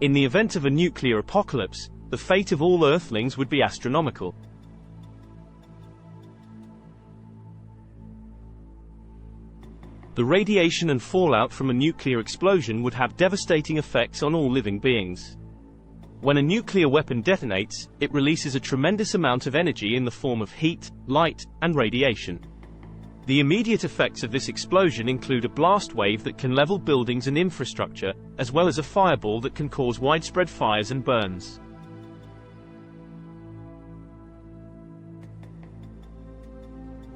In the event of a nuclear apocalypse, the fate of all Earthlings would be astronomical. The radiation and fallout from a nuclear explosion would have devastating effects on all living beings. When a nuclear weapon detonates, it releases a tremendous amount of energy in the form of heat, light, and radiation. The immediate effects of this explosion include a blast wave that can level buildings and infrastructure, as well as a fireball that can cause widespread fires and burns.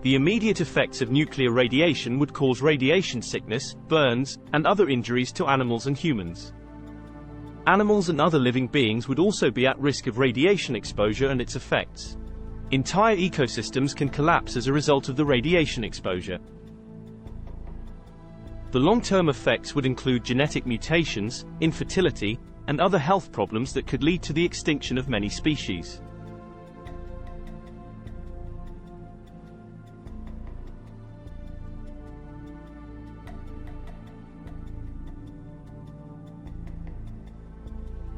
The immediate effects of nuclear radiation would cause radiation sickness, burns, and other injuries to animals and humans. Animals and other living beings would also be at risk of radiation exposure and its effects. Entire ecosystems can collapse as a result of the radiation exposure. The long-term effects would include genetic mutations, infertility, and other health problems that could lead to the extinction of many species.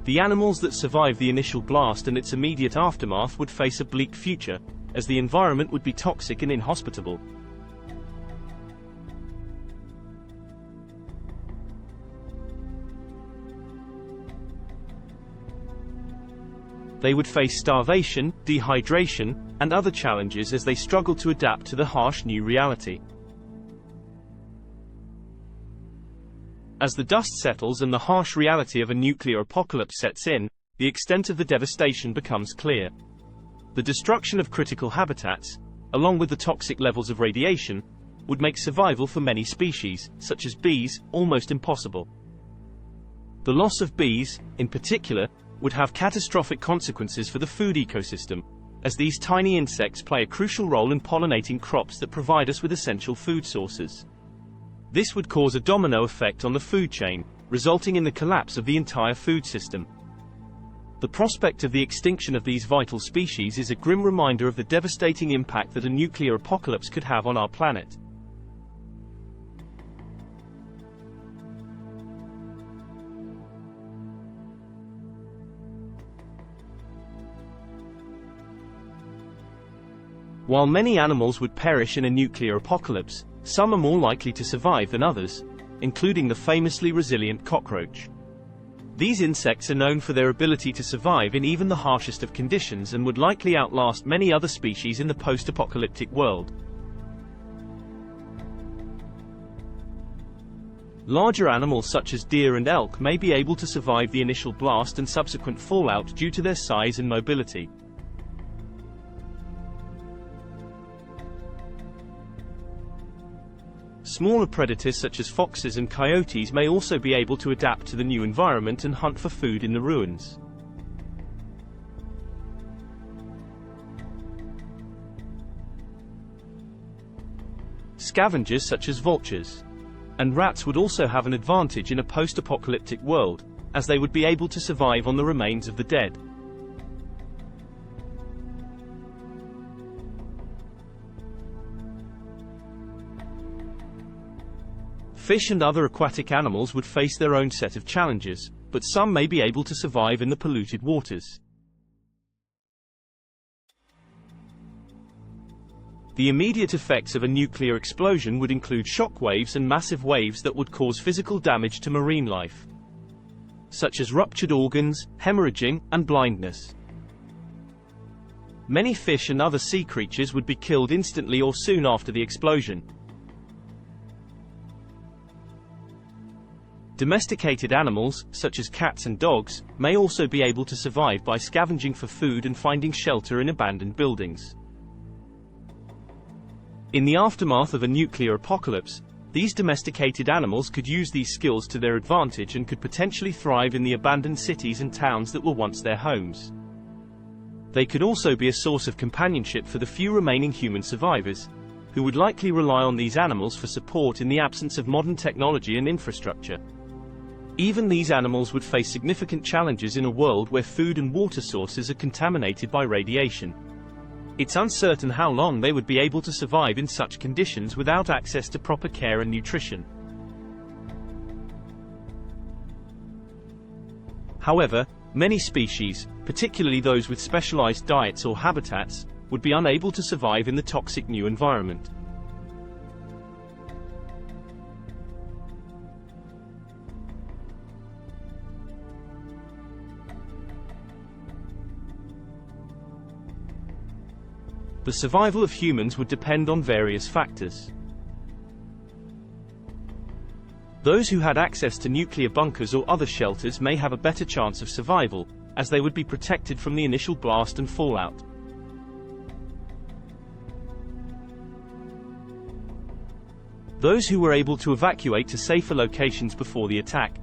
The animals that survive the initial blast and its immediate aftermath would face a bleak future, as the environment would be toxic and inhospitable. They would face starvation, dehydration, and other challenges as they struggle to adapt to the harsh new reality. As the dust settles and the harsh reality of a nuclear apocalypse sets in, the extent of the devastation becomes clear. The destruction of critical habitats, along with the toxic levels of radiation, would make survival for many species, such as bees, almost impossible. The loss of bees, in particular, would have catastrophic consequences for the food ecosystem, as these tiny insects play a crucial role in pollinating crops that provide us with essential food sources. This would cause a domino effect on the food chain, resulting in the collapse of the entire food system. The prospect of the extinction of these vital species is a grim reminder of the devastating impact that a nuclear apocalypse could have on our planet. While many animals would perish in a nuclear apocalypse, some are more likely to survive than others, including the famously resilient cockroach. These insects are known for their ability to survive in even the harshest of conditions and would likely outlast many other species in the post-apocalyptic world. Larger animals such as deer and elk may be able to survive the initial blast and subsequent fallout due to their size and mobility. Smaller predators such as foxes and coyotes may also be able to adapt to the new environment and hunt for food in the ruins. Scavengers such as vultures and rats would also have an advantage in a post-apocalyptic world, as they would be able to survive on the remains of the dead. Fish and other aquatic animals would face their own set of challenges, but some may be able to survive in the polluted waters. The immediate effects of a nuclear explosion would include shock waves and massive waves that would cause physical damage to marine life, such as ruptured organs, hemorrhaging, and blindness. Many fish and other sea creatures would be killed instantly or soon after the explosion. Domesticated animals, such as cats and dogs, may also be able to survive by scavenging for food and finding shelter in abandoned buildings. In the aftermath of a nuclear apocalypse, these domesticated animals could use these skills to their advantage and could potentially thrive in the abandoned cities and towns that were once their homes. They could also be a source of companionship for the few remaining human survivors, who would likely rely on these animals for support in the absence of modern technology and infrastructure. Even these animals would face significant challenges in a world where food and water sources are contaminated by radiation. It's uncertain how long they would be able to survive in such conditions without access to proper care and nutrition. However, many species, particularly those with specialized diets or habitats, would be unable to survive in the toxic new environment. The survival of humans would depend on various factors. Those who had access to nuclear bunkers or other shelters may have a better chance of survival, as they would be protected from the initial blast and fallout. Those who were able to evacuate to safer locations before the attack,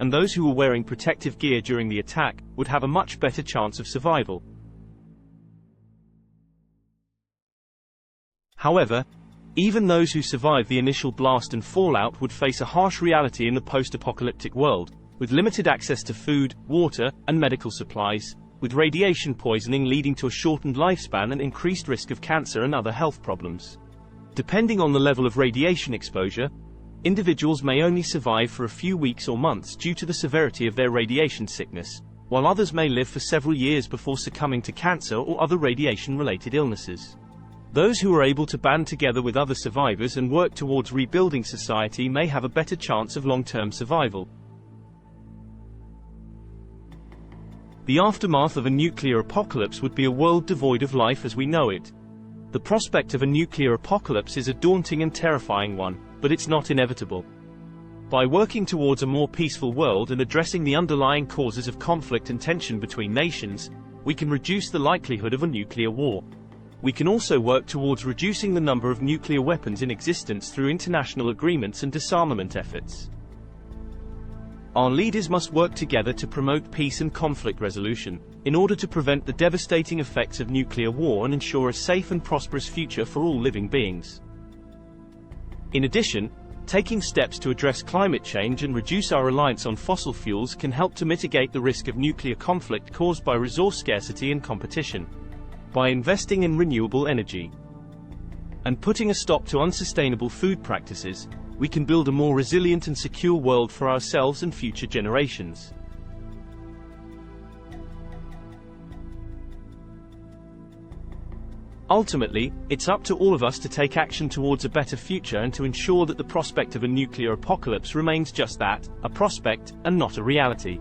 and those who were wearing protective gear during the attack, would have a much better chance of survival. However, even those who survived the initial blast and fallout would face a harsh reality in the post-apocalyptic world, with limited access to food, water, and medical supplies, with radiation poisoning leading to a shortened lifespan and increased risk of cancer and other health problems. Depending on the level of radiation exposure, individuals may only survive for a few weeks or months due to the severity of their radiation sickness, while others may live for several years before succumbing to cancer or other radiation-related illnesses. Those who are able to band together with other survivors and work towards rebuilding society may have a better chance of long-term survival. The aftermath of a nuclear apocalypse would be a world devoid of life as we know it. The prospect of a nuclear apocalypse is a daunting and terrifying one, but it's not inevitable. By working towards a more peaceful world and addressing the underlying causes of conflict and tension between nations, we can reduce the likelihood of a nuclear war. We can also work towards reducing the number of nuclear weapons in existence through international agreements and disarmament efforts. Our leaders must work together to promote peace and conflict resolution, in order to prevent the devastating effects of nuclear war and ensure a safe and prosperous future for all living beings. In addition, taking steps to address climate change and reduce our reliance on fossil fuels can help to mitigate the risk of nuclear conflict caused by resource scarcity and competition. By investing in renewable energy and putting a stop to unsustainable food practices, we can build a more resilient and secure world for ourselves and future generations. Ultimately, it's up to all of us to take action towards a better future and to ensure that the prospect of a nuclear apocalypse remains just that, a prospect, and not a reality.